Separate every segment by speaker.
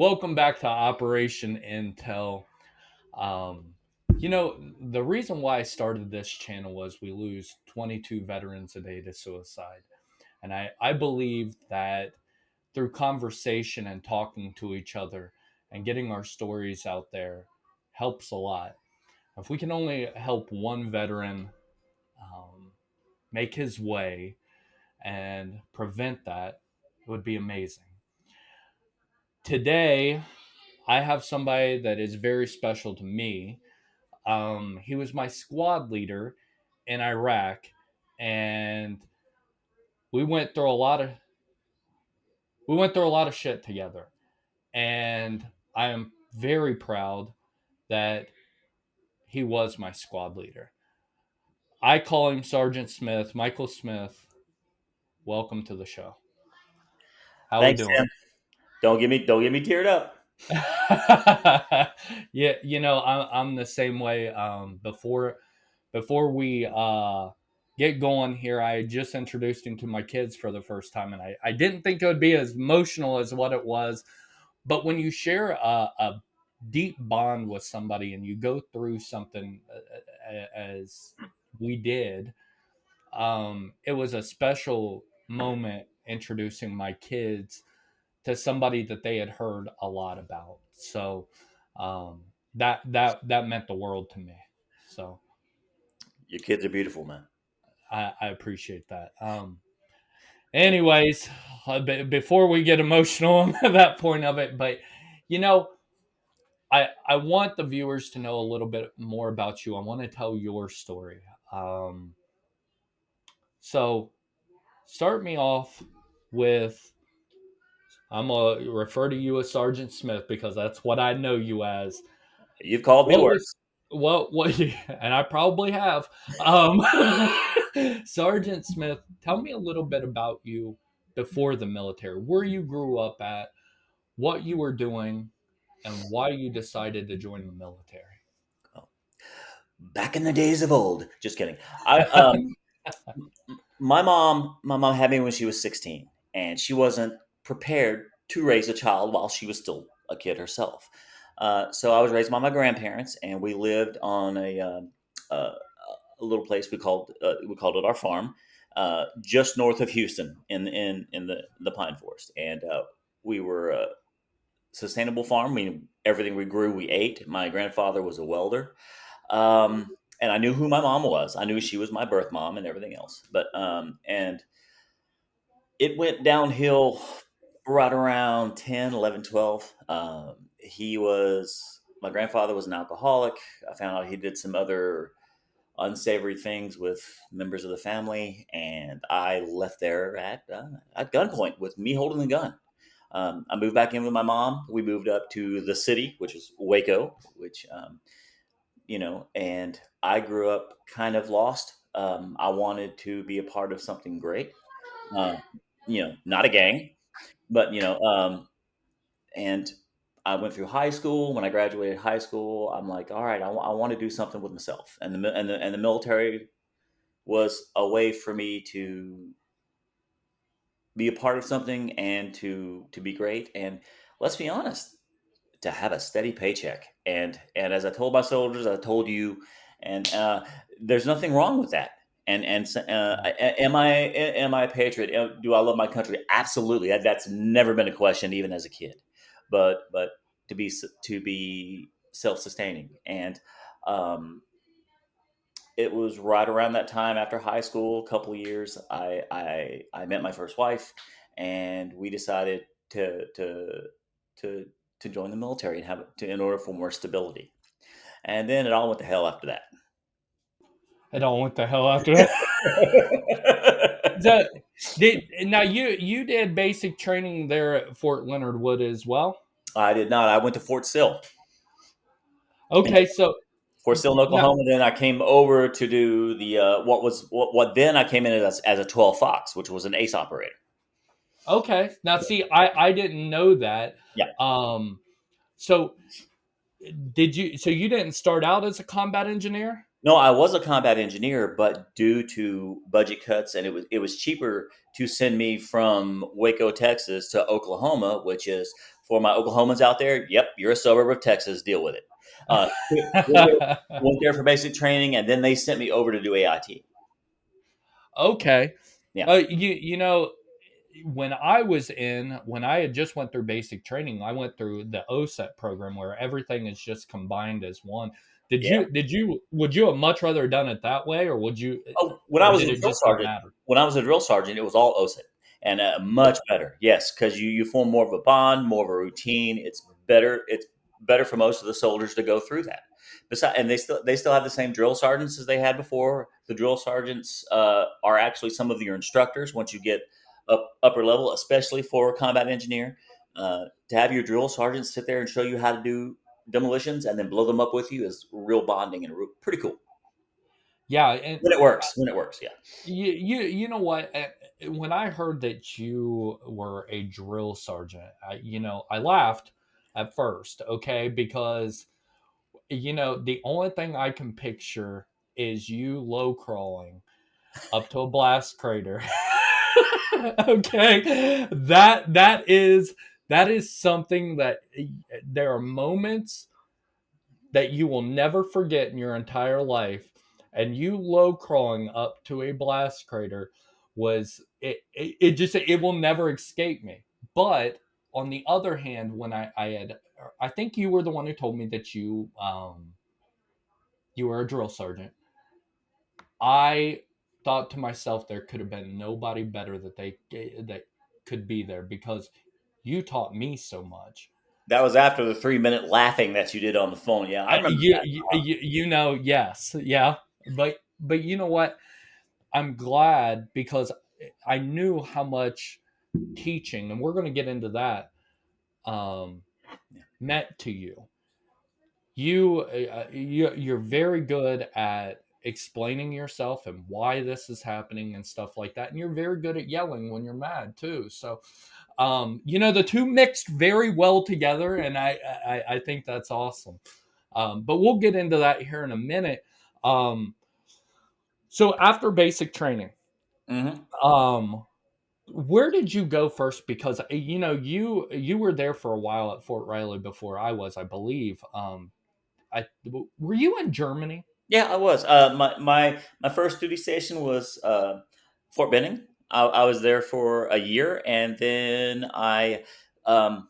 Speaker 1: Welcome back to Operation Intel. Um, the reason why I started this channel was we lose 22 veterans a day to suicide. And I believe that through conversation and talking to each other and getting our stories out there helps a lot. If we can only help one veteran um, make his way and prevent that, it would be amazing. Today, I have somebody that is very special to me. He was my squad leader in Iraq, and we went through a lot of shit together. And I am very proud that he was my squad leader. I call him Sergeant Smith, Michael Smith. Welcome to the show. How we
Speaker 2: Thanks,
Speaker 1: doing?
Speaker 2: Tim. Don't get me teared up.
Speaker 1: Yeah, I'm the same way. Before we get going here, I just introduced him to my kids for the first time, and I didn't think it would be as emotional as what it was. But when you share a deep bond with somebody and you go through something as we did, it was a special moment introducing my kids to somebody that they had heard a lot about. So um, that meant the world to me. So
Speaker 2: Your kids are beautiful, man.
Speaker 1: I appreciate that. Anyways, before we get emotional on that point of it, but you know, I want the viewers to know a little bit more about you. I want to tell your story. Um, so start me off with I'm gonna refer to you as Sergeant Smith because that's what I know you as.
Speaker 2: You've called me
Speaker 1: What was
Speaker 2: worse.
Speaker 1: what and I probably have. Sergeant Smith, tell me a little bit about you before the military, where you grew up at, what you were doing, and why you decided to join the military.
Speaker 2: Oh, back in the days of old. Just kidding. I my mom had me when she was 16, and she wasn't prepared to raise a child while she was still a kid herself. So I was raised by my grandparents, and we lived on a little place we called it our farm, just north of Houston in the pine forest, and we were sustainable farm. Everything we grew, we ate. My grandfather was a welder, and I knew who my mom was. I knew she was my birth mom and everything else. And it went downhill right around 10, 11, 12. My grandfather was an alcoholic. I found out he did some other unsavory things with members of the family, and I left there at gunpoint with me holding the gun. I moved back in with my mom. We moved up to the city, which is Waco, and I grew up kind of lost. I wanted to be a part of something great, uh, not a gang, but, and I went through high school. When I graduated high school, I'm like, all right, I want to do something with myself. And the military was a way for me to be a part of something and to be great. And let's be honest, to have a steady paycheck. And as I told my soldiers, I told you, and there's nothing wrong with that. Am I a patriot? Do I love my country? Absolutely. That's never been a question, even as a kid. But to be self sustaining, and um, it was right around that time after high school, a couple of years, I met my first wife, and we decided to to join the military and in order for more stability. And then it all went to hell after that.
Speaker 1: I don't want the hell after that. So, now you did basic training there at Fort Leonard Wood as well.
Speaker 2: I did not. I went to Fort Sill,
Speaker 1: Okay, so
Speaker 2: Fort Sill in
Speaker 1: now
Speaker 2: Oklahoma. Then I came over to do the what then I came in as a 12 Fox, which was an ace operator.
Speaker 1: okay, now see, I didn't know that.
Speaker 2: Yeah.
Speaker 1: Um, so did you? So you didn't start out as a combat engineer?
Speaker 2: No, I was a combat engineer, but due to budget cuts, and it was cheaper to send me from Waco, Texas, to Oklahoma, which is For my Oklahomans out there, yep, you're a suburb of Texas. Deal with it. Went there for basic training, and then they sent me over to do AIT.
Speaker 1: Okay.
Speaker 2: Yeah,
Speaker 1: You know, when I had just went through basic training, I went through the OSET program where everything is just combined as one.
Speaker 2: yeah.
Speaker 1: Would you have much rather done it that way,
Speaker 2: Oh, when I
Speaker 1: or
Speaker 2: was
Speaker 1: did
Speaker 2: a
Speaker 1: it
Speaker 2: drill
Speaker 1: just not
Speaker 2: sergeant,
Speaker 1: matter?
Speaker 2: it was all OSINT, and much better. Yes, because you form more of a bond, more of a routine. It's better. It's better for most of the soldiers to go through that. Besides, and they still have the same drill sergeants as they had before. The drill sergeants are actually some of your instructors once you get upper level, especially for a combat engineer. To have your drill sergeants sit there and show you how to do demolitions and then blow them up with you is real bonding and pretty cool
Speaker 1: Yeah, and
Speaker 2: when it works. When it works, yeah.
Speaker 1: you know what? When I heard that you were a drill sergeant, I laughed at first, okay, because the only thing I can picture is you low crawling up to a blast crater. Okay, that is something that there are moments that you will never forget in your entire life, and you low crawling up to a blast crater was it just it will never escape me. But on the other hand, when I think you were the one who told me that you were a drill sergeant. I thought to myself there could have been nobody better that could be there because you taught me so much.
Speaker 2: That was after the 3 minute laughing that you did on the phone. Yeah, I remember that.
Speaker 1: Yes, yeah, but you know what? I'm glad because I knew how much teaching, and we're going to get into that, um,
Speaker 2: Yeah.
Speaker 1: meant to you. You're very good at explaining yourself and why this is happening and stuff like that, and you're very good at yelling when you're mad too. So, the two mixed very well together, and I think that's awesome. But we'll get into that here in a minute. Um, so after basic training,
Speaker 2: Hmm.
Speaker 1: um, where did you go first? Because you were there for a while at Fort Riley before I was, I believe. I Were you in Germany?
Speaker 2: Yeah, I was. My first duty station was Fort Benning. I was there for a year, and then um,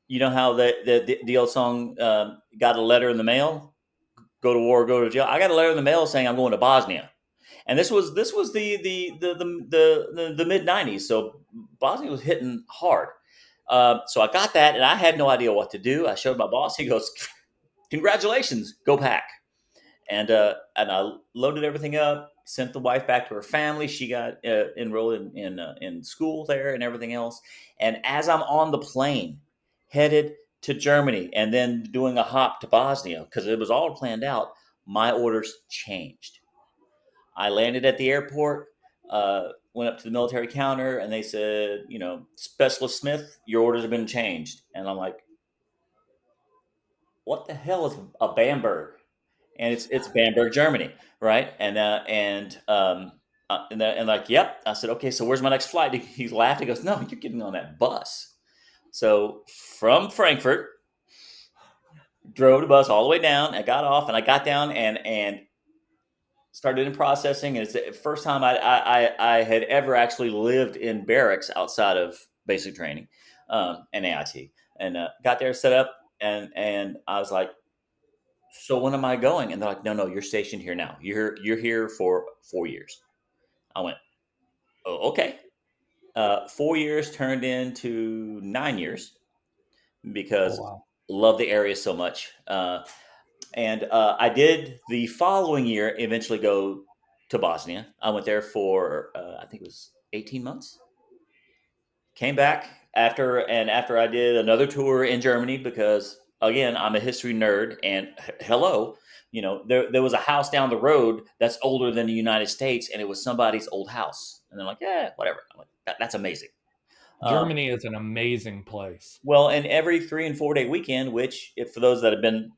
Speaker 2: you know how the old song, "Got a letter in the mail, go to war, go to jail." I got a letter in the mail saying I'm going to Bosnia, and this was the mid '90s, so Bosnia was hitting hard. So I got that, and I had no idea what to do. I showed my boss. He goes, "Congratulations, go pack." And I loaded everything up. Sent the wife back to her family. She got enrolled in school there and everything else. And as I'm on the plane, headed to Germany and then doing a hop to Bosnia because it was all planned out, my orders changed. I landed at the airport, went up to the military counter, and they said, Specialist Smith, your orders have been changed. And I'm like, what the hell is a Bamberg? And it's Bamberg, Germany, right? And like, yep. I said, okay, so where's my next flight? He laughed. He goes, no, you're getting on that bus. So from Frankfurt, drove the bus all the way down. I got off, and I got down and started in processing. And it's the first time I had ever actually lived in barracks outside of basic training, and AIT, and got there, set up, and I was like, so when am I going? And they're like, no, no, you're stationed here now. You're here for 4 years. I went, oh, okay. 4 years turned into 9 years
Speaker 1: Oh
Speaker 2: because
Speaker 1: wow.
Speaker 2: love the area so much. And I did the following year eventually go to Bosnia. I went there for I think it was 18 months. Came back after I did another tour in Germany because again I'm a history nerd and hello, there was a house down the road that's older than the United States and it was somebody's old house and they're like, yeah, whatever. I'm like, that's amazing. Um,
Speaker 1: Germany is an amazing place.
Speaker 2: well, and every 3 and 4 day weekend, which if for those that have been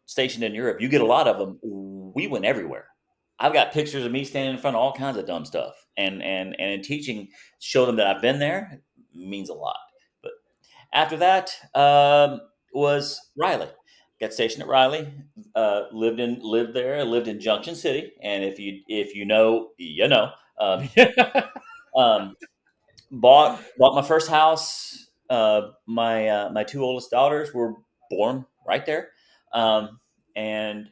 Speaker 2: stationed in Europe, you get a lot of them. We went everywhere. I've got pictures of me standing in front of all kinds of dumb stuff, and in teaching, show them that I've been there means a lot. But After that was Riley. Got stationed at Riley. Lived there. Lived in Junction City. And if you know, you know. Um, um, bought my first house. My two oldest daughters were born right there. Um, and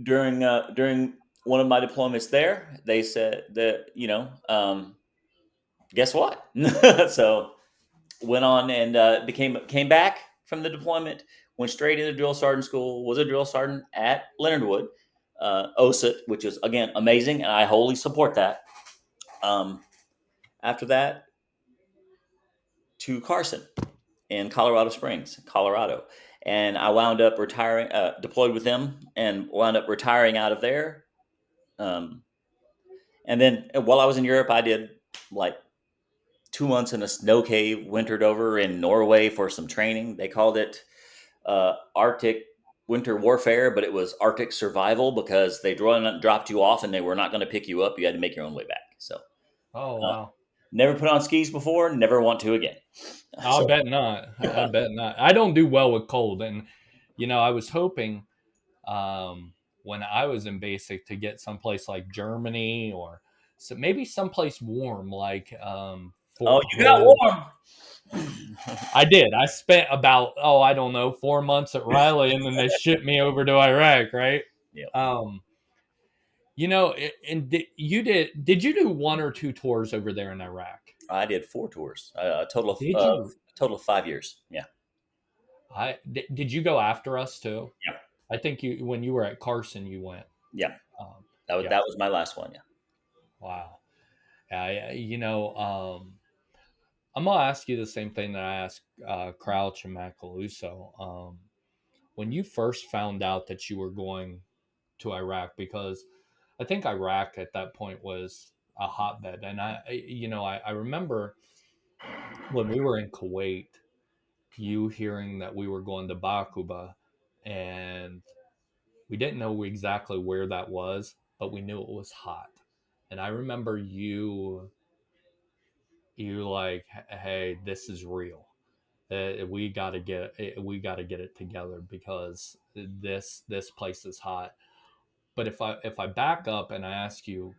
Speaker 2: during one of my deployments there, they said that guess what? So went on and became came back from the deployment, went straight into drill sergeant school, was a drill sergeant at Leonard Wood, OSIT, which is again amazing, and I wholly support that. Um, After that, to Carson in Colorado Springs, Colorado, and I wound up retiring, deployed with them, and wound up retiring out of there. Um, and then while I was in Europe, I did like 2 months in a snow cave, wintered over in Norway for some training. They called it Arctic winter warfare, but it was Arctic survival because they dropped you off and they were not going to pick you up. You had to make your own way back. So,
Speaker 1: Oh
Speaker 2: uh,
Speaker 1: wow.
Speaker 2: never put on skis before, never want to again.
Speaker 1: I
Speaker 2: So,
Speaker 1: bet not. I bet not. I don't do well with cold, and I was hoping when I was in basic to get someplace like Germany or maybe someplace warm like
Speaker 2: oh,
Speaker 1: Fort
Speaker 2: you got
Speaker 1: Hood.
Speaker 2: warm.
Speaker 1: I did. I spent about I don't know 4 months at Riley, and then they shipped me over to Iraq. Right.
Speaker 2: Yep.
Speaker 1: Um, and you did you do one or two tours over there in Iraq?
Speaker 2: I did 4 tours,
Speaker 1: Did you?
Speaker 2: a total of 5 years. Yeah.
Speaker 1: Did you go after us too?
Speaker 2: Yeah.
Speaker 1: I think you when you were at Carson, you went.
Speaker 2: Yeah.
Speaker 1: Um,
Speaker 2: That
Speaker 1: yeah.
Speaker 2: was my last one. Yeah.
Speaker 1: Wow. I'm gonna ask you the same thing that I asked Crouch and Macaluso. When you first found out that you were going to Iraq, because I think Iraq at that point was a hotbed, and I remember when we were in Kuwait, you hearing that we were going to Bakuba, and we didn't know exactly where that was, but we knew it was hot. And I remember you like, hey, this is real. We got to get it together because this place is hot. But if I back up and I ask you,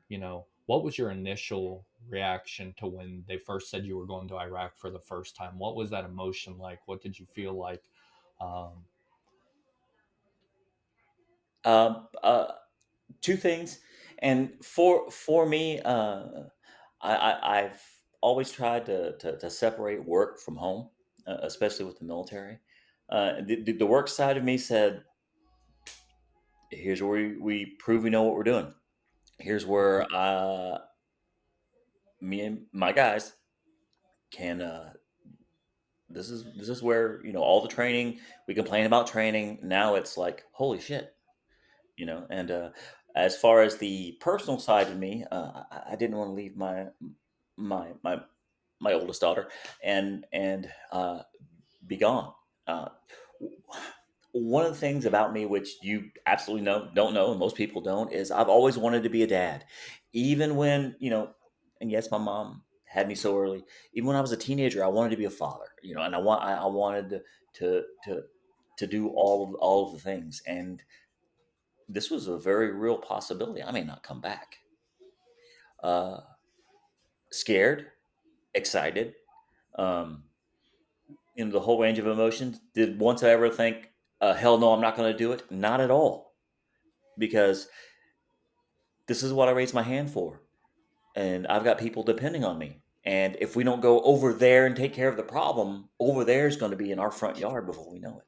Speaker 1: what was your initial reaction to when they first said you were going to Iraq for the first time? What was that emotion like? What did you feel like? Um,
Speaker 2: Um, uh, Two things, and for me, I've always tried to separate work from home, especially with the military. The work side of me said, "Here's where we prove we know what we're doing. Here's where me and my guys can. This is where all the training we complain about training. Now it's like holy shit, And as far as the personal side of me, I didn't want to leave my my my oldest daughter and be gone. Uh, One of the things about me, which you absolutely don't know, and most people don't, is I've always wanted to be a dad, even when And yes, my mom had me so early. Even when I was a teenager, I wanted to be a father, and I wanted to to do all of the things, and this was a very real possibility. I may not come back. Uh, Scared, excited, um, the whole range of emotions. Did once I ever think, hell no, I'm not going to do it? Not at all, because this is what I raised my hand for. And I've got people depending on me. And if we don't go over there and take care of the problem, over there is going to be in our front yard before we know it.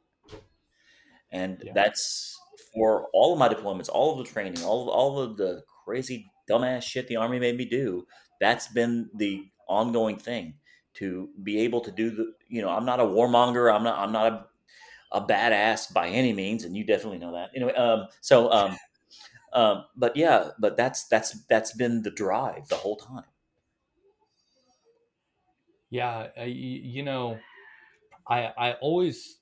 Speaker 2: And
Speaker 1: yeah,
Speaker 2: that's for all of my deployments, all of the training, all of the crazy dumbass shit the army made me do. That's been the ongoing thing to be able to do the. I'm not a warmonger. I'm not a badass by any means, and you definitely know that. Anyway, but yeah, but that's been the drive the whole time.
Speaker 1: yeah. I always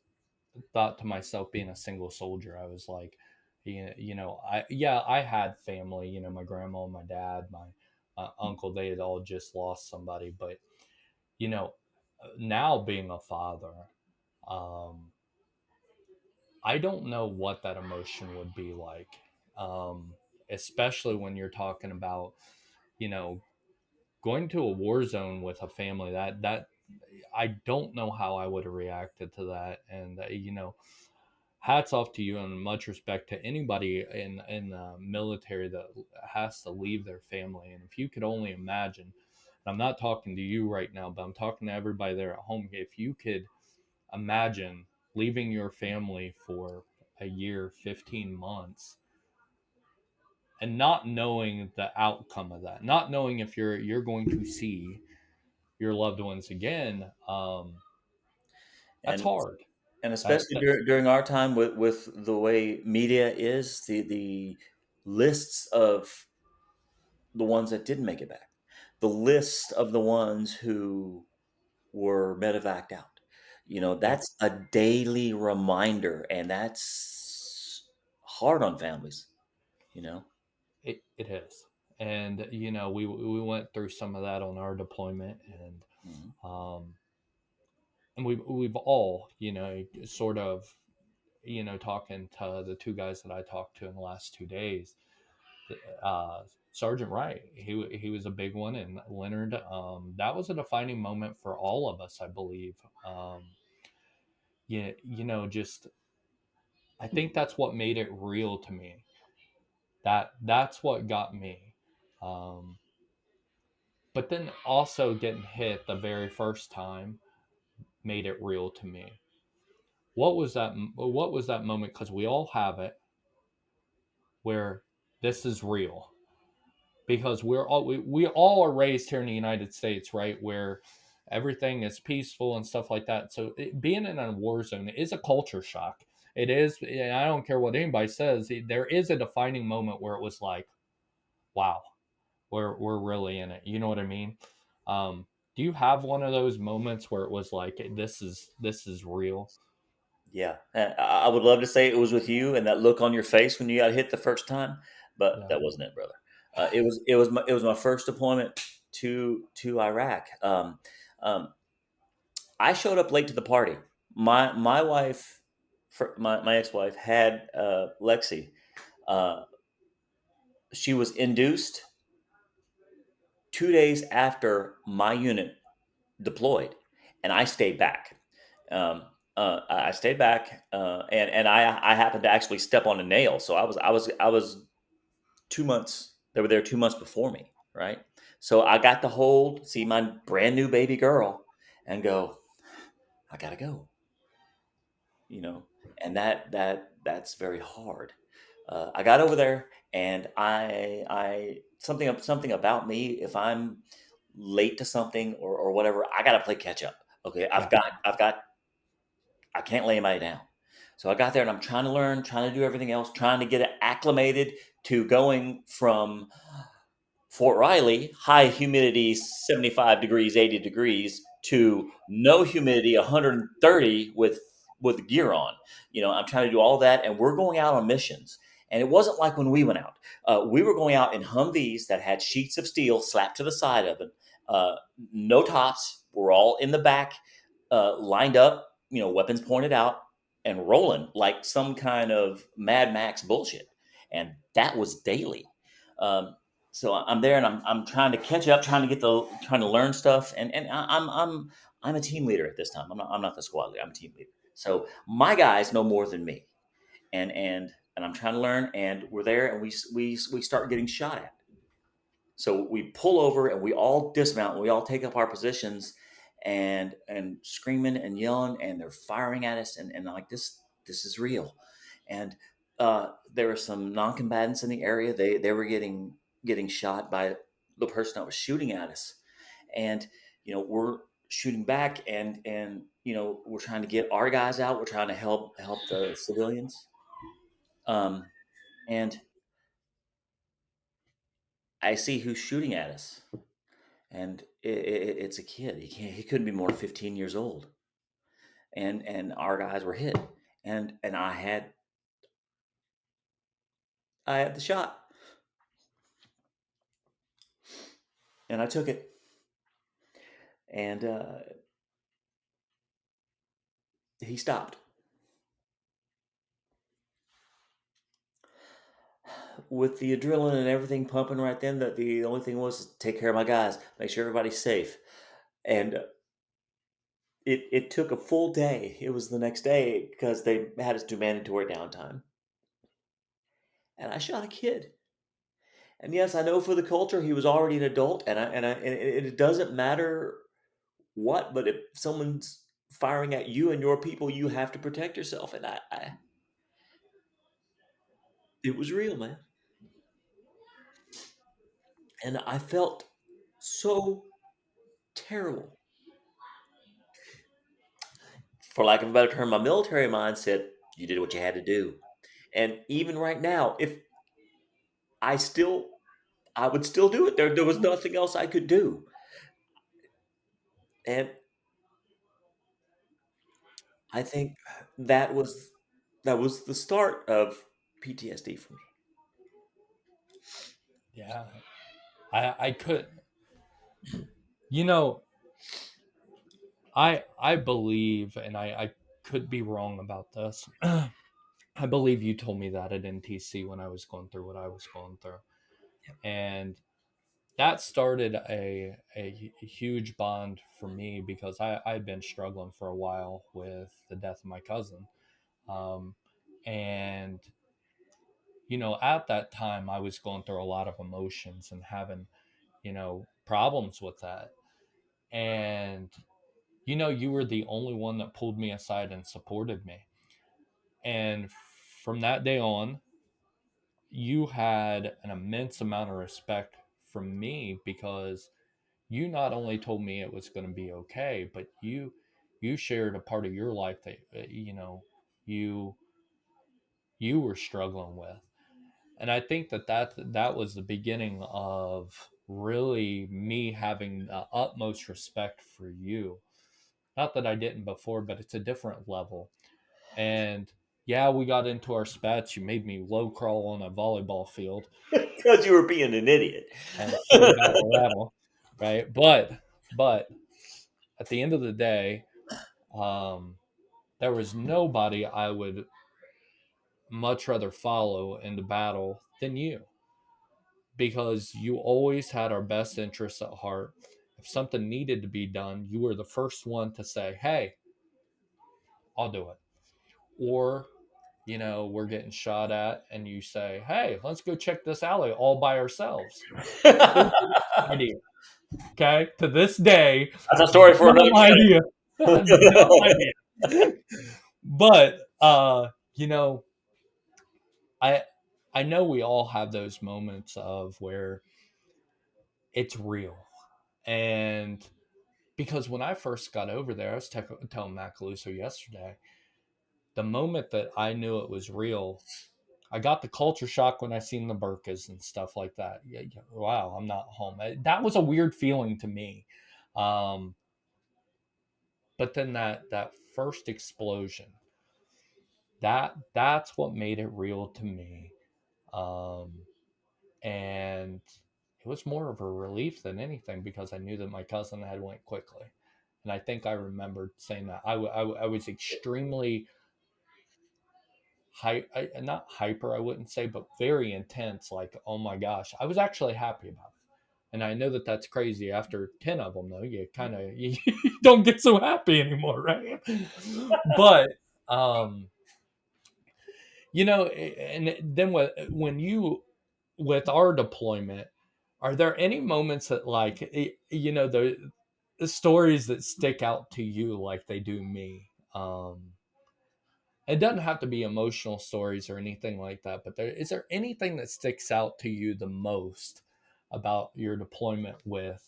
Speaker 1: thought to myself, being a single soldier, I was like, I had family. My grandma, my dad, my uncle. They had all just lost somebody, but you know, Now being a father, um, I don't know what that emotion would be like, um, especially when you're talking about, you know, going to a war zone with a family. That I don't know how I would have reacted to that. And hats off to you and much respect to anybody in the military that has to leave their family. And if you could only imagine, and I'm not talking to you right now, but I'm talking to everybody there at home. If you could imagine leaving your family for a year, 15 months, and not knowing the outcome of that, not knowing if you're going to see your loved ones again, that's
Speaker 2: and
Speaker 1: hard.
Speaker 2: and
Speaker 1: That
Speaker 2: especially
Speaker 1: that's
Speaker 2: during our time with the way media is, the lists of the ones that didn't make it back, the list of the ones who were medevaced out.
Speaker 1: Yeah,
Speaker 2: That's a daily reminder, and that's hard on families. You know.
Speaker 1: it is. And we went through some of that on our deployment,
Speaker 2: Mhm.
Speaker 1: um, and we've all sort of talking to the two guys that I talked to in the last 2 days. uh, Sergeant Wright, he was a big one, and Leonard. That was a defining moment for all of us, I believe. Just I think that's what made it real to me. That's what got me. Um, but then also getting hit the very first time made it real to me. What was that moment? Because we all have it where this is real. Because we all are raised here in the United States, right, where everything is peaceful and stuff like that. So being in a war zone is a culture shock. It is. And I don't care what anybody says. There is a defining moment where it was like, wow, we're really in it. You know what I mean? Do you have one of those moments where it was like this is real?
Speaker 2: Yeah, I would love to say it was with you and that look on your face when you got hit the first time, but
Speaker 1: Yeah,
Speaker 2: that wasn't it, brother. It was my first deployment to Iraq. I showed up late to the party. My wife, my ex wife, had Lexi. Uh, she was induced 2 days after my unit deployed, and I stayed back. I stayed back, and I happened to actually step on a nail. So I was 2 months. They were there 2 months before me, right? So I got to hold, see my brand new baby girl, and go. I gotta go, you know, and that's very hard. I got over there, and I something about me. If I'm late to something or whatever, I got to play catch up. Okay,
Speaker 1: yeah,
Speaker 2: I can't lay anybody down. So I got there and I'm trying to learn, trying to do everything else, trying to get it acclimated to going from Fort Riley, high humidity, 75 degrees, 80 degrees, to no humidity, 130 with gear on. I'm trying to do all that, and we're going out on missions. And it wasn't like when we went out. We were going out in Humvees that had sheets of steel slapped to the side of it. Uh, no tops. We're all in the back, lined up, weapons pointed out, and rolling like some kind of Mad Max bullshit. And that was daily. Um, so I'm there and I'm trying to catch up, trying to learn stuff, and I'm a team leader at this time. I'm not the squad leader. I'm a team leader. So my guys know more than me, and I'm trying to learn. And we're there, and we start getting shot at. So we pull over and we all dismount. And we all take up our positions, and screaming and yelling, and they're firing at us, and like this is real. And there were some non-combatants in the area. They were getting shot by the person that was shooting at us, and we're shooting back, and we're trying to get our guys out. We're trying to help the civilians. Um, and I see who's shooting at us, and it's a kid. He couldn't be more than 15 years old, and our guys were hit, and I had the shot, and I took it, and he stopped. With the adrenaline and everything pumping right then, that the only thing was to take care of my guys, make sure everybody's safe. And it took a full day. It was the next day because they had us do mandatory downtime. And I shot a kid. And yes, I know for the culture he was already an adult, and it doesn't matter what, but if someone's firing at you and your people, you have to protect yourself. And it was real, man. And I felt so terrible. For lack of a better term, my military mind said, you did what you had to do. And even right now, if I still, I would still do it. There was nothing else I could do. And I think that was that was the start of PTSD for me.
Speaker 1: Yeah, I could, you know, I believe, and I could be wrong about this. I believe you told me that at NTC when I was going through what I was going through, and that started a huge bond for me because I had been struggling for a while with the death of my cousin, um, and at that time I was going through a lot of emotions and having problems with that, and you were the only one that pulled me aside and supported me. And from that day on, you had an immense amount of respect from me because you not only told me it was going to be okay, but you shared a part of your life that you you were struggling with. And I think that was the beginning of really me having the utmost respect for you. Not that I didn't before, but it's a different level. And yeah, we got into our spats. You made me low crawl on a volleyball field
Speaker 2: Because you were being an idiot.
Speaker 1: and shoot a battle rattle, right? But at the end of the day, um, there was nobody I would much rather follow into battle than you, because you always had our best interests at heart. If something needed to be done, you were the first one to say, "Hey, I'll do it." Or we're getting shot at, and you say, "Hey, let's go check this alley all by ourselves."
Speaker 2: That's
Speaker 1: Stupid idea. Okay, to this day,
Speaker 2: a story for another
Speaker 1: dumb idea. Dumb
Speaker 2: show.
Speaker 1: idea. But you know, I I know we all have those moments of where it's real, and because when I first got over there, I was telling Matt Caluso yesterday, the moment that I knew it was real, I got the culture shock when I seen the burkas and stuff like that. Yeah, yeah, wow, I'm not home. That was a weird feeling to me. Um, but then that first explosion, that's what made it real to me. Um, and it was more of a relief than anything because I knew that my cousin had went quickly. And I think I remembered saying that I was extremely not hyper, I wouldn't say, but very intense. Like, oh my gosh, I was actually happy about it. And I know that that's crazy. After 10 of them, though, you kind of you don't get so happy anymore, right? But um, and then when you with our deployment, are there any moments that like the stories that stick out to you like they do me? It doesn't have to be emotional stories or anything like that, but is there anything that sticks out to you the most about your deployment with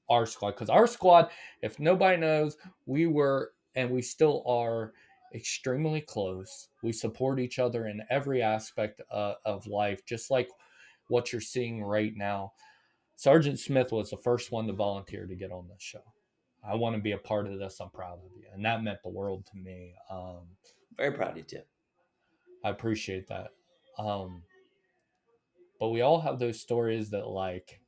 Speaker 1: our squad? Because our squad, if nobody knows, we were and we still are extremely close. We support each other in every aspect of life, just like what you're seeing right now. Sergeant Smith was the first one to volunteer to get on this show. I want to be a part of this. I'm proud of you, and that meant the world to me.
Speaker 2: Very proud of you, Tim.
Speaker 1: I appreciate that. Um, but we all have those stories that, like,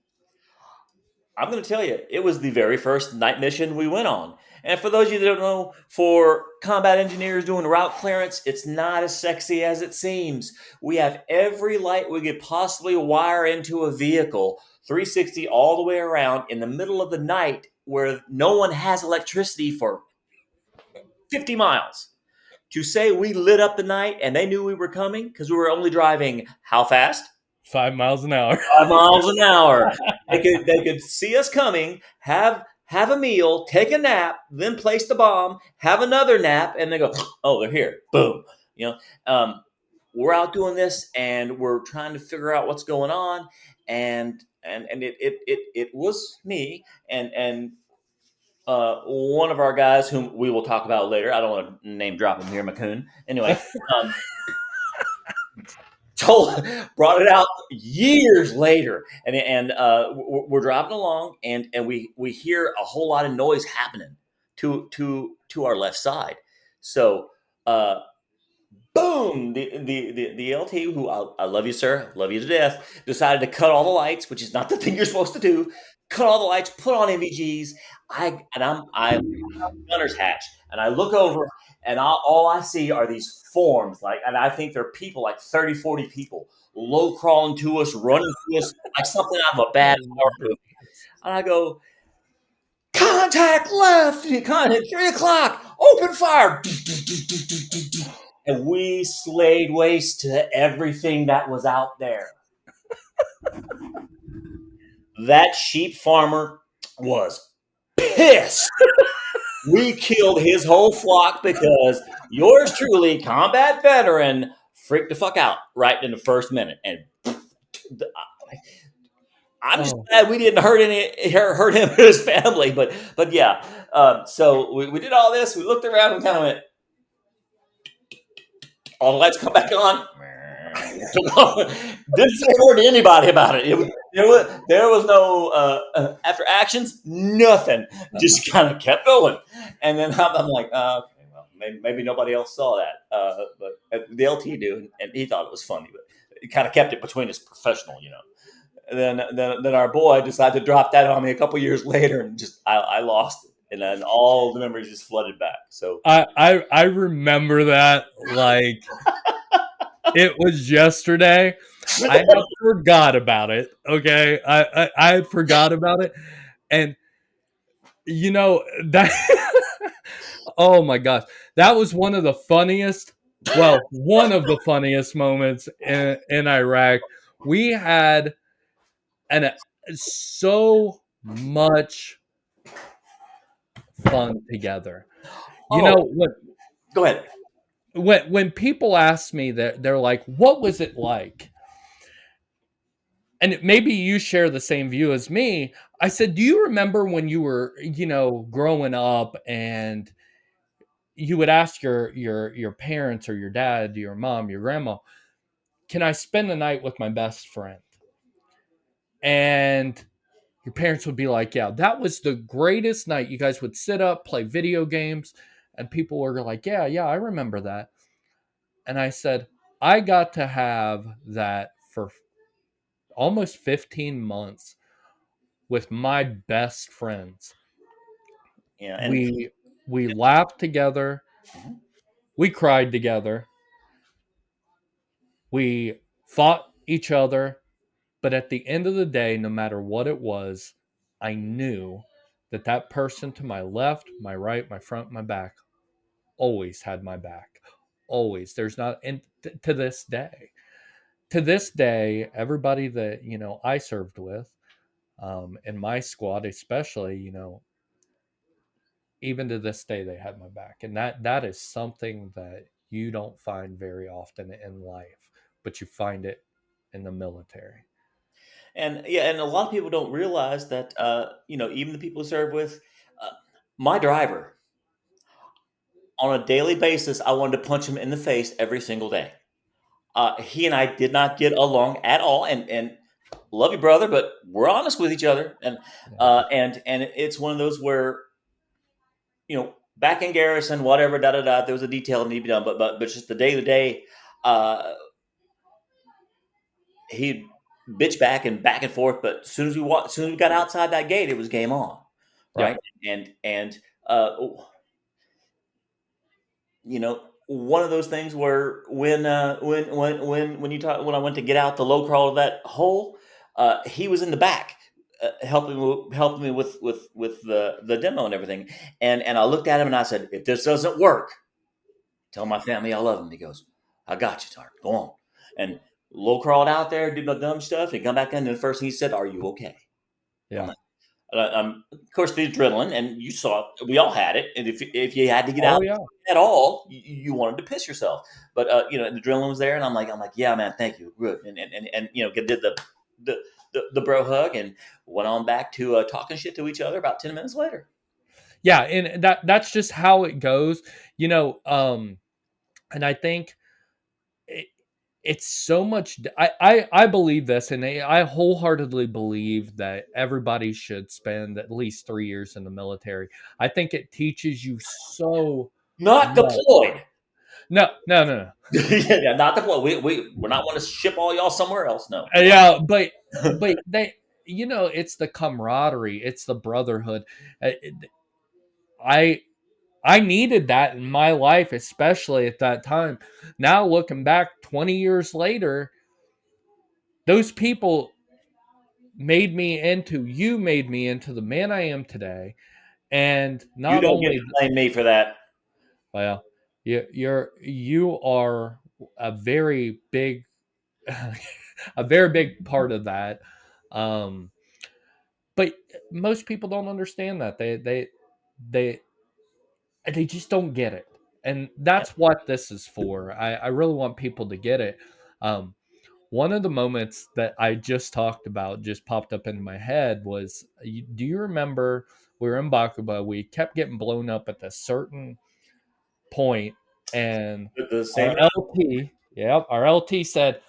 Speaker 2: I'm going to tell you, it was the very first night mission we went on. And for those of you that don't know, for combat engineers doing route clearance, it's not as sexy as it seems. We have every light we could possibly wire into a vehicle, 360 all the way around in the middle of the night where no one has electricity for 50 miles. To say we lit up the night and they knew we were coming because we were only driving how fast?
Speaker 1: 5 miles an hour.
Speaker 2: 5 miles an hour. They could see us coming, have a meal, take a nap, then place the bomb, have another nap, and they go, oh, they're here. Boom. You know, we're out doing this and we're trying to figure out what's going on. And it was me and one of our guys whom we will talk about later. I don't want to name drop him here, McCoon. Anyway, um, told brought it out years later, and we're driving along, and we hear a whole lot of noise happening to our left side. So uh, boom, the LT, who I love you, sir, love you to death, decided to cut all the lights, which is not the thing you're supposed to do. Cut all the lights, put on MVGs. I gunner's hatch, and I look over, and all I see are these forms, like, and I think they're people, like 30, 40 people, low crawling to us, running to us, like something out of a bad
Speaker 1: Oh my
Speaker 2: horror movie.
Speaker 1: goodness.
Speaker 2: And I go, contact left, contact 3 o'clock, open fire, and we slayed waste to everything that was out there. That sheep farmer was pissed. We killed his whole flock because yours truly, combat veteran, freaked the fuck out right in the first minute. And I'm just
Speaker 1: Oh,
Speaker 2: glad we didn't hurt him or his family. But yeah, so we did all this. We looked around and kind of went, all the lights come back on. Didn't say a word to anybody about it. There was no after actions, nothing. Just kind of kept going, and then I'm like, okay, well, maybe nobody else saw that, but the LT do, and he thought it was funny, but he kind of kept it between his professional. And then our boy decided to drop that on me a couple years later, and just I lost it, and then all the memories just flooded back. So
Speaker 1: I remember that like it was yesterday. I had forgot about it. Okay, I had forgot about it, and that. Oh my gosh, that was one of the funniest. Well, one of the funniest moments in Iraq. We had and so much fun together. You know
Speaker 2: oh,
Speaker 1: when
Speaker 2: go ahead.
Speaker 1: when people ask me that they're like, "What was it like?" And maybe you share the same view as me. I said, "Do you remember when you were, growing up and you would ask your parents or your dad, your mom, your grandma, can I spend the night with my best friend?" And your parents would be like, "Yeah, that was the greatest night." You guys would sit up, play video games, and people were like, "Yeah, yeah, I remember that." And I said, "I got to have that for almost 15 months with my best friends.
Speaker 2: Yeah, and
Speaker 1: We laughed together,
Speaker 2: mhm.
Speaker 1: we cried together, we fought each other, but at the end of the day, no matter what it was, I knew that that person to my left, my right, my front, my back always had my back. Always. There's not, and to this day, everybody that I served with, in my squad, especially, even to this day, they had my back, and that is something that you don't find very often in life, but you find it in the military.
Speaker 2: And yeah, and a lot of people don't realize that even the people who serve with uh, my driver on a daily basis, I wanted to punch him in the face every single day. He and I did not get along at all, and love you, brother, but we're honest with each other, and
Speaker 1: Yeah.
Speaker 2: and it's one of those where back in garrison, whatever, da da da. There was a detail that need to be done, but just the day to day, he bitch back and forth. But as soon as we got outside that gate, it was game on,
Speaker 1: Yeah.
Speaker 2: right? And uh, one of those things where when you talk when I went to get out the low crawl of that hole, he was in the back. Helping me with the demo and everything, and I looked at him and I said, "If this doesn't work, tell my family I love them." He goes, "I got you, Tart. Go on." And low crawled out there, did my dumb stuff, and come back in. And the first thing he said, "Are you okay?" I'm
Speaker 1: Yeah.
Speaker 2: like, of course, the adrenaline, and you saw it. We all had it. And if you had to get
Speaker 1: Oh
Speaker 2: out
Speaker 1: yeah.
Speaker 2: at all, you wanted to piss yourself. But the adrenaline was there, and I'm like, yeah, man, thank you, good. And did the the bro hug and went on back to talking shit to each other about 10 minutes later.
Speaker 1: Yeah, and that's just how it goes. You know, and I think it, it's so much. I believe this, and I wholeheartedly believe that everybody should spend at least 3 years in the military. I think it teaches you so
Speaker 2: Not
Speaker 1: much.
Speaker 2: deployed.
Speaker 1: No, no, no, no.
Speaker 2: Yeah, not deployed. We're not want to ship all y'all somewhere else. No.
Speaker 1: Yeah, but they, it's the camaraderie, it's the brotherhood. Uh, I I needed that in my life, especially at that time. Now looking back 20 years later, those people made me into the man I am today. And
Speaker 2: You
Speaker 1: not
Speaker 2: don't get to
Speaker 1: only,
Speaker 2: blame me for that.
Speaker 1: well, you are a very big, a very big part of that. Um, but most people don't understand that. They they just don't get it. And
Speaker 2: Yeah.
Speaker 1: that's what this is for. I really want people to get it. Um, One of the moments that I just talked about just popped up in my head was, do you remember we were in Bakuba? We kept getting blown up at a certain point, and
Speaker 2: The
Speaker 1: our
Speaker 2: same.
Speaker 1: LT, yeah, our LT said,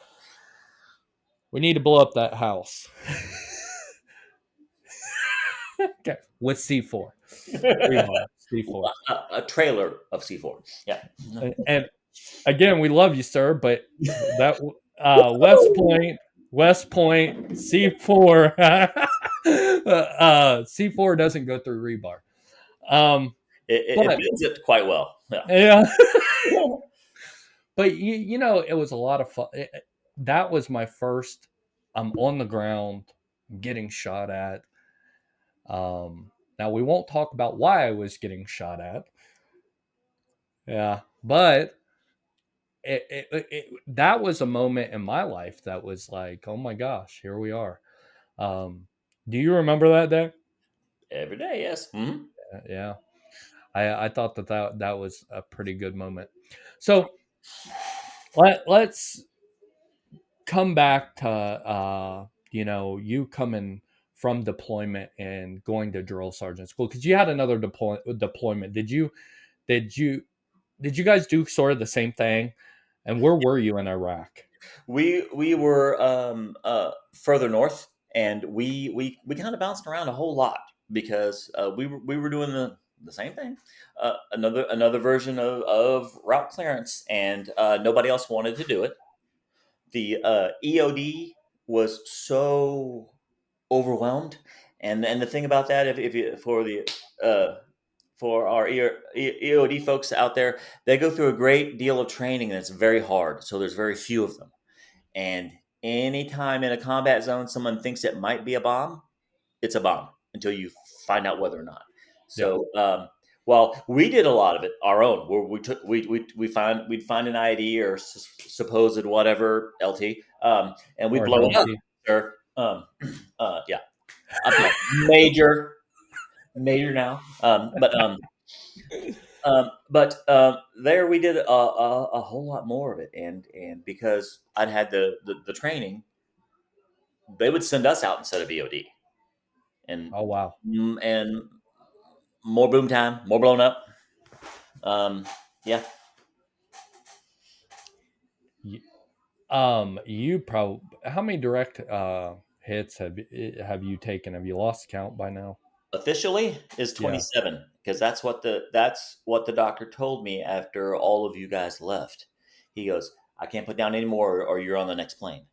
Speaker 1: we need to blow up that house. Okay, with C4, rebar, C4.
Speaker 2: A trailer of C4. Yeah.
Speaker 1: And again, we love you, sir, but that West Point C4 C4 doesn't go through rebar.
Speaker 2: It
Speaker 1: But
Speaker 2: bends it quite well. Yeah.
Speaker 1: yeah, but it was a lot of fun. That was my first. I'm on the ground, getting shot at. Now we won't talk about why I was getting shot at. Yeah, but that was a moment in my life that was like, oh my gosh, here we are. Um, do you remember that day?
Speaker 2: Every day, yes. Mhm.
Speaker 1: Yeah, I thought that was a pretty good moment. So let's come back to you coming from deployment and going to drill sergeant school, because you had another deployment. Did you did you guys do sort of the same thing? And where were you in Iraq?
Speaker 2: We were further north, and we kind of bounced around a whole lot because we were doing the same thing, another version of route clearance, and nobody else wanted to do it. The EOD was so overwhelmed, and the thing about that, if you uh, for our EOD folks out there, they go through a great deal of training, and it's very hard. So there's very few of them, and anytime in a combat zone someone thinks it might be a bomb, it's a bomb until you find out whether or not.
Speaker 1: Yeah,
Speaker 2: So, well, we did a lot of it our own, where we'd find an ID or supposed whatever LT, and we'd
Speaker 1: or
Speaker 2: blow it up,
Speaker 1: LT.
Speaker 2: sir. Yeah, I'm not major now, but there we did a whole lot more of it, and because I'd had the training, they would send us out instead of EOD, and
Speaker 1: Oh wow.
Speaker 2: and more boom time, more blown up. Yeah,
Speaker 1: You probably, how many direct hits have you taken? Have you lost count by now?
Speaker 2: officially is
Speaker 1: Yeah.
Speaker 2: 27 because that's what the doctor told me after all of you guys left. He goes, I can't put down any more, or you're on the next plane.